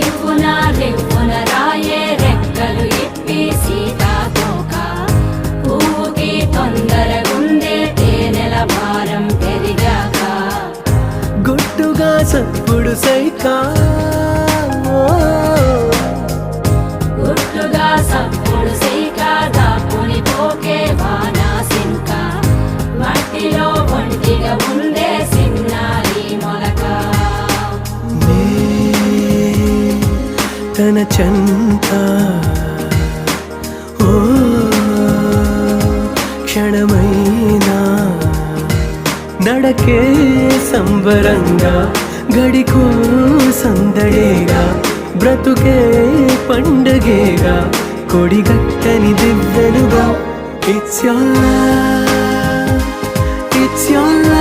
రివ్వున రివ్వున రాయే రెక్కలు ఇప్పి సీతాకోక పువ్వుకి తొందరగుందే తేనెల భారం పెరిగాక గుట్టుగా సప్పుడు సైకా గుట్టుగా సప్పుడు సైక దాపుని పోకే వానా సింక మట్టిలో ఒంటిగా ఉందే సిన్నారి మొలక తన చెంత ఓ క్షణమైనా నడకే సంబరంగా గడికో సందడేగా బ్రతుకే పండగేగా కొడిగట్టని దివ్వెనుగా ఇట్స్ your love